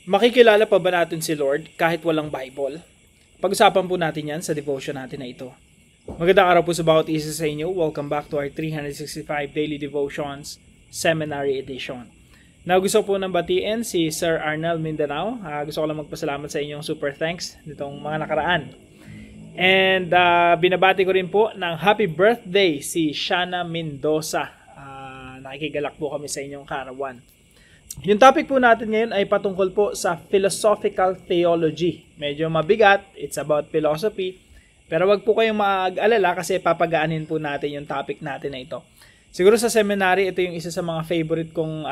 Makikilala pa ba natin si Lord kahit walang Bible? Pag-usapan po natin yan sa devotion natin na ito. Magandang araw po sa bawat isa sa inyo. Welcome back to our 365 Daily Devotions Seminary Edition. Now, gusto po nang batiin si Sir Arnel Mindanao. Gusto ko lang magpasalamat sa inyong super thanks nitong mga nakaraan. And binabati ko rin po ng happy birthday si Shana Mendoza. Nakikigalak po kami sa inyong karawan. Yung topic po natin ngayon ay patungkol po sa philosophical theology. Medyo mabigat, it's about philosophy. Pero wag po kayong mag-alala kasi papagaanin po natin yung topic natin na ito. Siguro sa seminary, ito yung isa sa mga favorite kong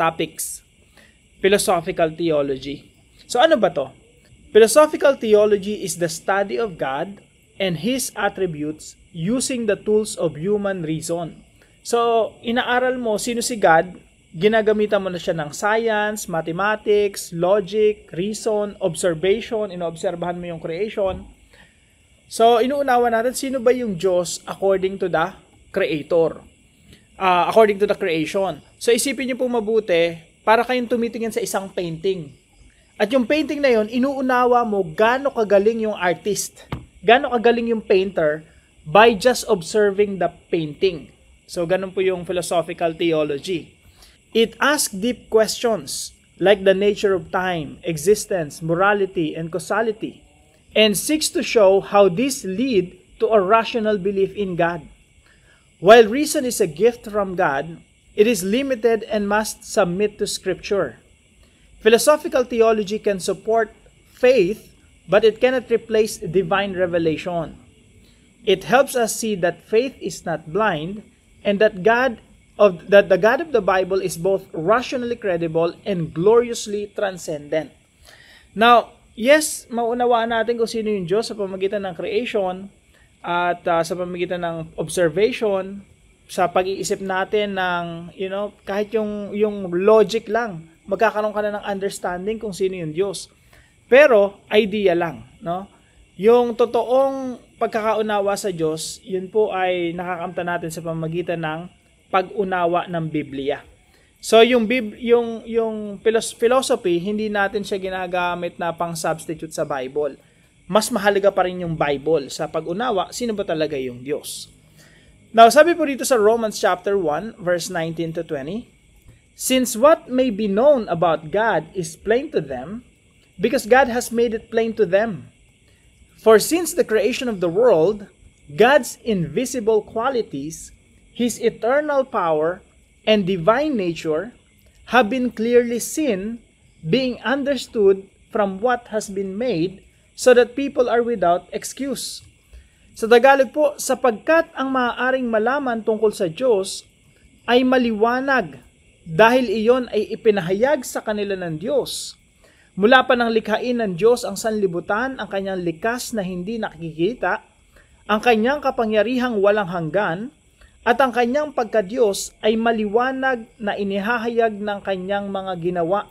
topics. Philosophical theology. So ano ba to? Philosophical theology is the study of God and His attributes using the tools of human reason. So, inaaral mo sino si God, ginagamitan mo na siya ng science, mathematics, logic, reason, observation, inoobserbahan mo yung creation. So, inuunawa natin sino ba yung Diyos according to the Creator. According to the creation. So, isipin niyo po mabuti, para kayong tumitingin sa isang painting. At yung painting na yon, inuunawa mo gaano kagaling yung artist, gaano kagaling yung painter by just observing the painting. So, ganun po yung philosophical theology. It asks deep questions like the nature of time, existence, morality, and causality, and seeks to show how these lead to a rational belief in God. While reason is a gift from God, it is limited and must submit to Scripture. Philosophical theology can support faith, but it cannot replace divine revelation. It helps us see that faith is not blind, and that the God of the Bible is both rationally credible and gloriously transcendent. Now, yes, maunawaan natin kung sino yung Diyos sa pamamagitan ng creation at sa pamamagitan ng observation, sa pag-iisip natin ng, kahit yung logic lang, magkakaroon ka na ng understanding kung sino yung Diyos. Pero, idea lang, no? Yung totoong pagkakaunawa sa Diyos, yun po ay nakakamta natin sa pamamagitan ng pag-unawa ng Biblia. So yung philosophy, hindi natin siya ginagamit na pang-substitute sa Bible. Mas mahalaga pa rin yung Bible sa pag-unawa, sino ba talaga yung Diyos. Now, sabi po dito sa Romans chapter 1, verse 19 to 20, since what may be known about God is plain to them, because God has made it plain to them. For since the creation of the world, God's invisible qualities, His eternal power and divine nature have been clearly seen, being understood from what has been made, so that people are without excuse. Sa Tagalog po, sapagkat ang maaaring malaman tungkol sa Diyos ay maliwanag dahil iyon ay ipinahayag sa kanila ng Diyos. Mula pa ng likhain ng Diyos ang sanlibutan, ang kanyang likas na hindi nakikita, ang kanyang kapangyarihang walang hanggan, at ang kanyang pagka-Diyos ay maliwanag na inihahayag ng kanyang mga ginawa.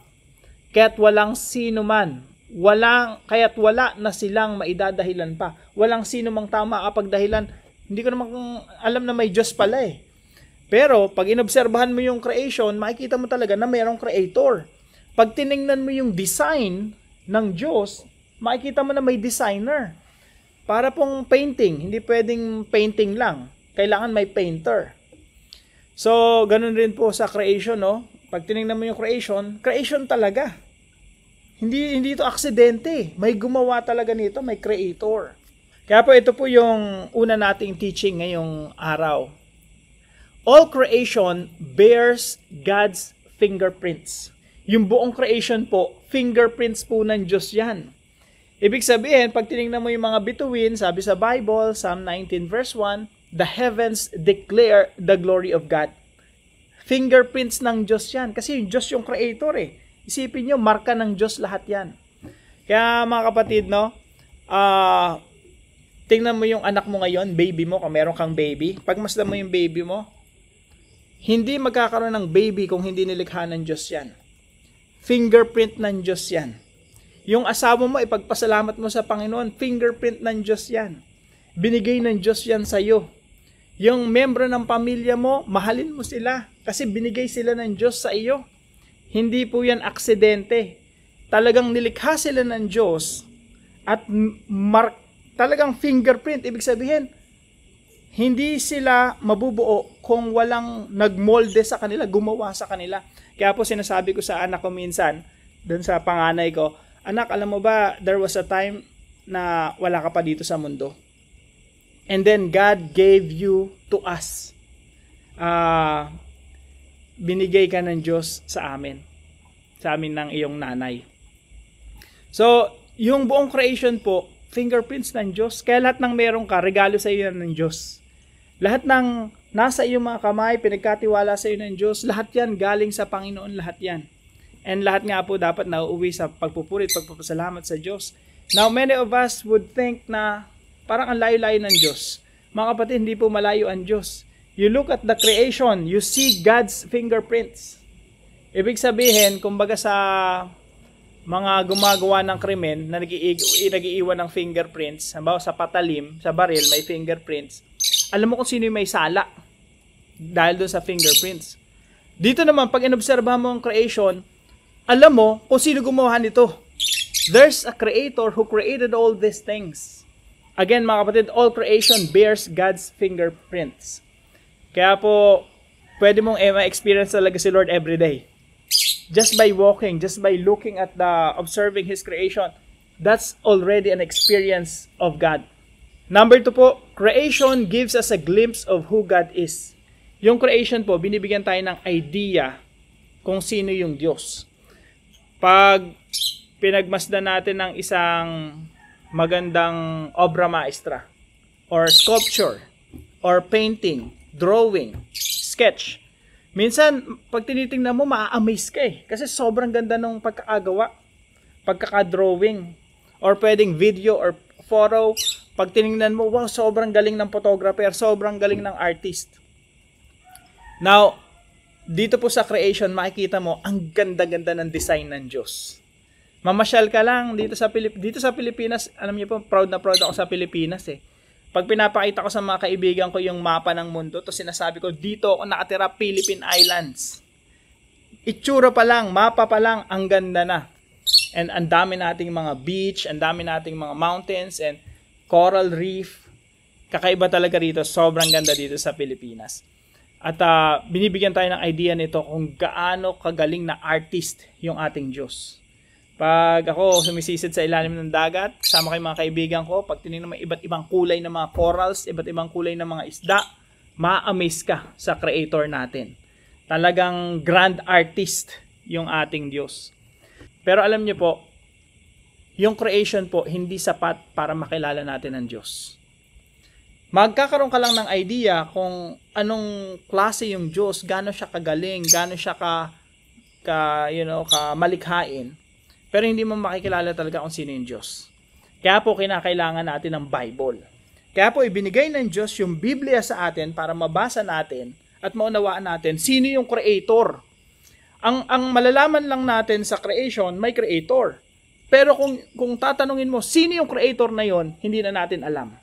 Kaya't walang sino man, wala na silang maidadahilan pa. Walang sino mang tama kapag dahilan. Hindi ko naman alam na may Diyos pala eh. Pero pag inobserbahan mo yung creation, makikita mo talaga na mayroong creator. Pag tiningnan mo yung design ng Diyos, makikita mo na may designer. Para pong painting, hindi pwedeng painting lang. Kailangan may painter. So, ganun rin po sa creation, no? Pag tinignan mo yung creation talaga. Hindi ito aksidente. May gumawa talaga nito, may creator. Kaya po ito po yung una nating teaching ngayong araw. All creation bears God's fingerprints. Yung buong creation po, fingerprints po ng Diyos yan. Ibig sabihin, pag tinignan mo yung mga bituin, sabi sa Bible, Psalm 19 verse 1, the heavens declare the glory of God. Fingerprints ng Diyos yan. Kasi yung Diyos yung creator eh. Isipin nyo, marka ng Diyos lahat yan. Kaya mga kapatid, no, tingnan mo yung anak mo ngayon, baby mo, kung meron kang baby. Pagmasdan mo yung baby mo, hindi magkakaroon ng baby kung hindi nilikha ng Diyos yan. Fingerprint ng Diyos yan. Yung asawa mo, ipagpasalamat mo sa Panginoon, fingerprint ng Diyos yan. Binigay ng Diyos yan sa'yo. Yung membro ng pamilya mo, mahalin mo sila kasi binigay sila ng Diyos sa iyo. Hindi po yan aksidente. talagang nilikha sila ng Diyos at talagang fingerprint, ibig sabihin, hindi sila mabubuo kung walang nagmolde sa kanila, gumawa sa kanila. Kaya po sinasabi ko sa anak ko minsan, dun sa panganay ko, anak, alam mo ba, there was a time na wala ka pa dito sa mundo. And then God gave you to us. Binigay ka ng Diyos sa amin ng iyong nanay. So, yung buong creation po, fingerprints ng Diyos. Kaya lahat ng meron ka, regalo sa iyo ng Diyos. Lahat ng nasa iyong mga kamay, pinagkatiwala sa iyo ng Diyos, lahat yan galing sa Panginoon, lahat yan. And lahat nga po dapat nauuwi sa pagpupurit, pagpapasalamat sa Diyos. Now, many of us would think na parang ang layo-layo ng Diyos. Mga kapatid, hindi po malayo ang Diyos. You look at the creation, you see God's fingerprints. Ibig sabihin, kumbaga sa mga gumagawa ng krimen na nag-iiwan ng fingerprints, halimbawa sa patalim, sa baril, may fingerprints, alam mo kung sino yung may sala dahil doon sa fingerprints. Dito naman, pag inobserbahan mo ang creation, alam mo kung sino gumawa nito. There's a creator who created all these things. Again, mga kapatid, all creation bears God's fingerprints. Kaya po, pwede mong ma-experience talaga si Lord every day. Just by walking, just by looking at observing His creation, that's already an experience of God. Number 2 po, creation gives us a glimpse of who God is. Yung creation po, binibigyan tayo ng idea kung sino yung Diyos. Pag pinagmasdan natin ng isang magandang obra maestra, or sculpture, or painting, drawing, sketch, minsan, pag tinitingnan mo, maa-amaze ka eh. Kasi sobrang ganda ng pagkakagawa, pagkakadrawing, or pwedeng video or photo. Pag tinignan mo, wow, sobrang galing ng photographer, sobrang galing ng artist. Now, dito po sa creation, makikita mo, ang ganda-ganda ng design ng Diyos. Mamasyal ka lang dito sa Pilipinas, alam niyo po, proud na proud ako sa Pilipinas eh. Pag pinapakita ko sa mga kaibigan ko yung mapa ng mundo, to sinasabi ko, dito ako nakatira, Philippine Islands. Itsura pa lang, mapa pa lang, ang ganda na. And ang dami nating mga beach, ang dami nating mga mountains, and coral reef. Kakaiba talaga dito, sobrang ganda dito sa Pilipinas. At binibigyan tayo ng idea nito kung gaano kagaling na artist yung ating Diyos. Pag ako sumisisid sa ilalim ng dagat, kasama kay mga kaibigan ko, pag tinignan mo iba't ibang kulay ng mga corals, iba't ibang kulay ng mga isda, ma-amaze ka sa Creator natin. Talagang grand artist yung ating Diyos. Pero alam niyo po, yung creation po, hindi sapat para makilala natin ang Diyos. Magkakaroon ka lang ng idea kung anong klase yung Diyos, gaano siya kagaling, gaano siya malikhain. Pero hindi mo makikilala talaga kung sino yung Diyos. Kaya po kinakailangan natin ng Bible. Kaya po ibinigay ng Diyos yung Biblia sa atin para mabasa natin at maunawaan natin sino yung Creator. Ang malalaman lang natin sa creation, may Creator. Pero kung tatanungin mo, sino yung Creator na yon, hindi na natin alam.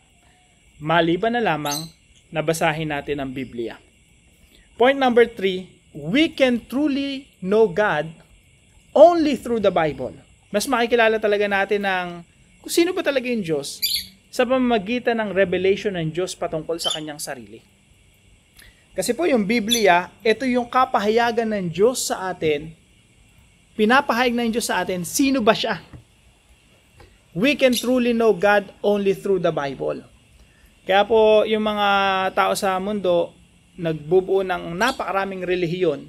Maliban na lamang nabasahin natin ang Biblia. Point number 3, we can truly know God only through the Bible. Mas makikilala talaga natin kung sino ba talaga yung Diyos sa pamamagitan ng revelation ng Diyos patungkol sa kanyang sarili. Kasi po yung Biblia, ito yung kapahayagan ng Diyos sa atin, pinapahayag ng Diyos sa atin, sino ba siya? We can truly know God only through the Bible. Kaya po yung mga tao sa mundo, nagbubuo ng napakaraming relihiyon.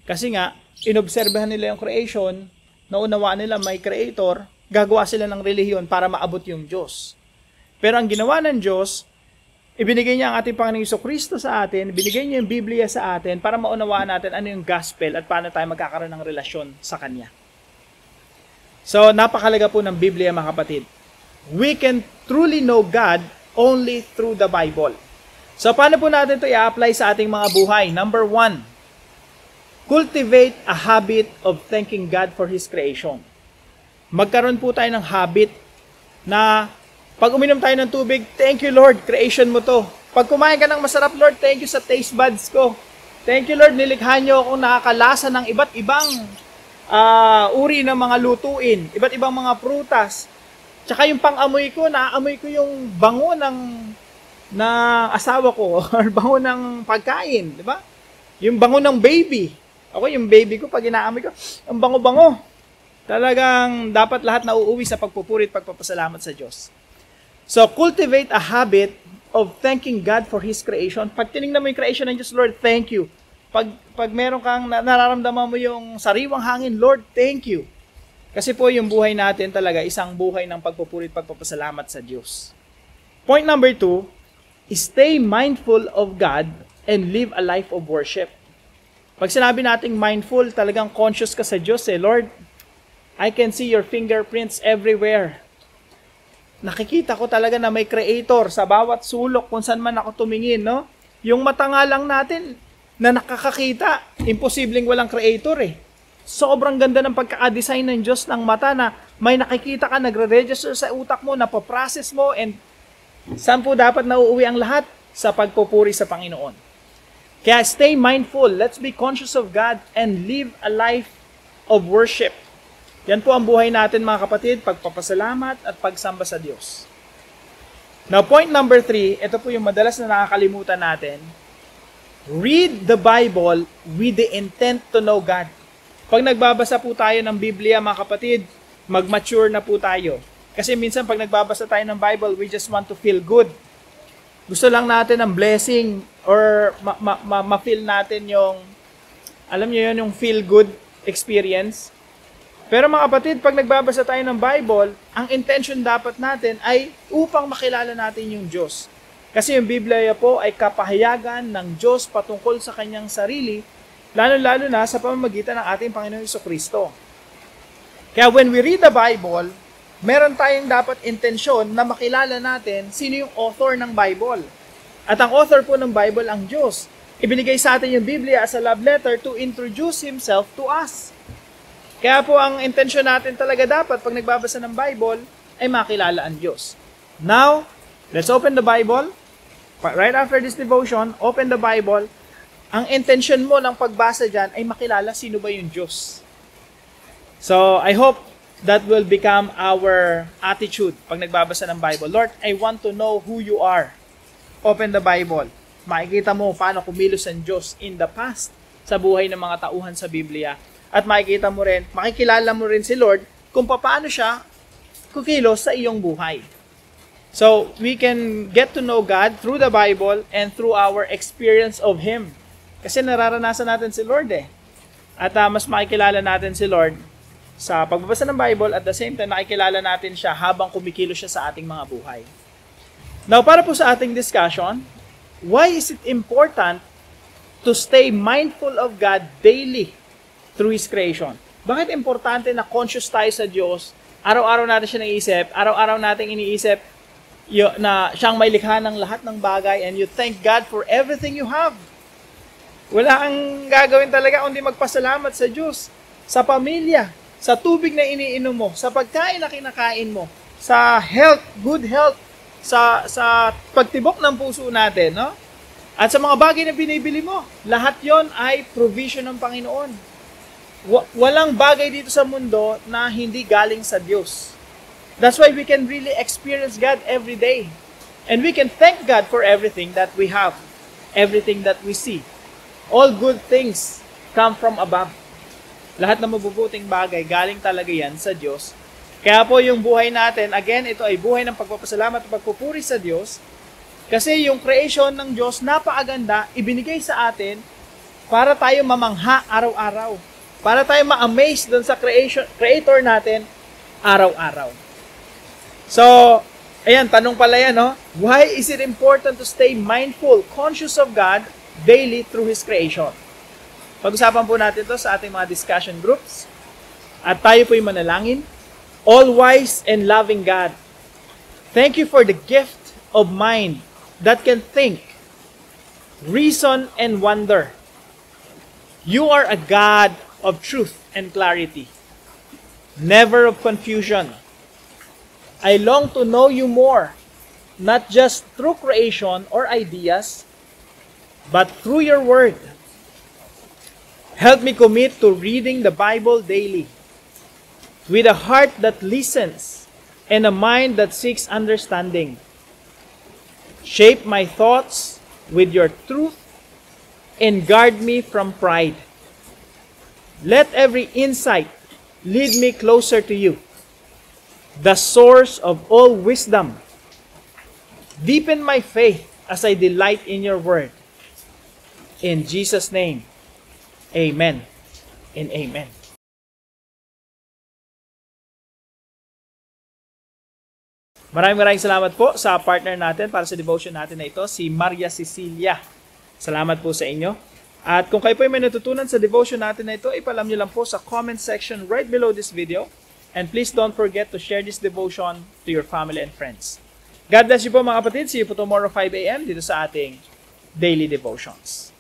Kasi nga, inobserbahan nila yung creation, naunawaan nila may creator, gagawa sila ng relihiyon para maabot yung Diyos. Pero ang ginawa ng Diyos, ibinigay niya ang ating Panginoong Jesucristo sa atin, binigay niya yung Biblia sa atin para maunawaan natin ano yung gospel at paano tayo magkakaroon ng relasyon sa Kanya. So, napakalaga po ng Biblia, mga kapatid. We can truly know God only through the Bible. So, paano po natin ito i-apply sa ating mga buhay? Number 1, cultivate a habit of thanking God for His creation. Magkaroon po tayo ng habit na pag uminom tayo ng tubig, thank you Lord, creation mo to. Pag kumain ka ng masarap, Lord, thank you sa taste buds ko. Thank you Lord, nilikha niyo akong nakakalasa ng iba't ibang uri ng mga lutuin, iba't ibang mga prutas. Tsaka yung pang-amoy ko, naaamoy ko yung bango ng asawa ko or bango ng pagkain, di ba? Yung bango ng baby. Ako, yung baby ko, pag inaamoy ko, ang bango-bango. Talagang dapat lahat nauuwi sa pagpupuri at pagpapasalamat sa Diyos. So, cultivate a habit of thanking God for His creation. Pag tinignan mo yung creation ng Diyos, Lord, thank you. Pag meron kang nararamdaman mo yung sariwang hangin, Lord, thank you. Kasi po yung buhay natin talaga, isang buhay ng pagpupuri at pagpapasalamat sa Diyos. Point number 2, stay mindful of God and live a life of worship. Pag sinabi nating mindful, talagang conscious ka sa Diyos eh. Lord, I can see your fingerprints everywhere. Nakikita ko talaga na may creator sa bawat sulok kung saan man ako tumingin, no? Yung mata nga lang natin na nakakakita, imposibleng walang creator eh. Sobrang ganda ng pagkaka-design ng Diyos ng mata na may nakikita ka, nagre-register sa utak mo, napaprocess mo, and saan po dapat nauuwi ang lahat? Sa pagpupuri sa Panginoon. Kaya stay mindful, let's be conscious of God and live a life of worship. Yan po ang buhay natin mga kapatid, pagpapasalamat at pagsamba sa Diyos. Now point number 3, ito po yung madalas na nakakalimutan natin. Read the Bible with the intent to know God. Pag nagbabasa po tayo ng Biblia mga kapatid, mag-mature na po tayo. Kasi minsan pag nagbabasa tayo ng Bible, we just want to feel good. Gusto lang natin ng blessing or ma-feel natin yung, alam niyo yun, yung feel good experience. Pero mga kapatid, pag nagbabasa tayo ng Bible, ang intention dapat natin ay upang makilala natin yung Diyos. Kasi yung Biblia po ay kapahayagan ng Diyos patungkol sa kanyang sarili, lalo-lalo na sa pamamagitan ng ating Panginoon Jesucristo. Kaya when we read the Bible, meron tayong dapat intensyon na makilala natin sino yung author ng Bible. At ang author po ng Bible ang Diyos. Ibinigay sa atin yung Biblia as a love letter to introduce Himself to us. Kaya po ang intensyon natin talaga dapat pag nagbabasa ng Bible ay makilala ang Diyos. Now, let's open the Bible. Right after this devotion, open the Bible. Ang intention mo ng pagbasa dyan ay makilala sino ba yung Diyos. So, I hope that will become our attitude pag nagbabasa ng Bible. Lord, I want to know who you are. Open the Bible. Makikita mo paano kumilos ang Diyos in the past sa buhay ng mga tauhan sa Biblia. At makikita mo rin, makikilala mo rin si Lord kung paano siya kukilos sa iyong buhay. So, we can get to know God through the Bible and through our experience of Him. Kasi nararanasan natin si Lord eh. At mas makikilala natin si Lord sa pagbabasa ng Bible at the same time nakikilala natin siya habang kumikilos siya sa ating mga buhay. Now, para po sa ating discussion, why is it important to stay mindful of God daily through His creation? Bakit importante na conscious tayo sa Diyos? Araw-araw natin siya naiisip, araw-araw natin iniisip na siyang may likha ng lahat ng bagay and you thank God for everything you have. Wala kang gagawin talaga kundi magpasalamat sa Diyos, sa pamilya, sa tubig na iniinom mo, sa pagkain na kinakain mo, sa health, good health, sa pagtibok ng puso natin, no? At sa mga bagay na binibili mo, lahat yon ay provision ng Panginoon. Walang bagay dito sa mundo na hindi galing sa Diyos. That's why we can really experience God every day. And we can thank God for everything that we have, everything that we see. All good things come from above. Lahat ng mabubuting bagay, galing talaga yan sa Diyos. Kaya po yung buhay natin, again, ito ay buhay ng pagpapasalamat at pagpupuri sa Diyos. Kasi yung creation ng Diyos, napakaganda, ibinigay sa atin para tayo mamangha araw-araw. Para tayo ma-amaze dun sa creator natin araw-araw. So, ayan, tanong pala yan, no? Why is it important to stay mindful, conscious of God daily through His creation? Pag-usapan po natin to sa ating mga discussion groups. At tayo po'y manalangin. All-wise and loving God, thank you for the gift of mind that can think, reason, and wonder. You are a God of truth and clarity, never of confusion. I long to know you more, not just through creation or ideas, but through your word. Help me commit to reading the Bible daily with a heart that listens and a mind that seeks understanding. Shape my thoughts with your truth and guard me from pride. Let every insight lead me closer to you, the source of all wisdom. Deepen my faith as I delight in your word. In Jesus' name, amen and amen. Maraming salamat po sa partner natin para sa devotion natin na ito, si Maria Cecilia. Salamat po sa inyo. At kung kayo po ay may natutunan sa devotion natin na ito, ipalam nyo lang po sa comment section right below this video. And please don't forget to share this devotion to your family and friends. God bless you po mga kapatid. See you po tomorrow 5 a.m. dito sa ating Daily Devotions.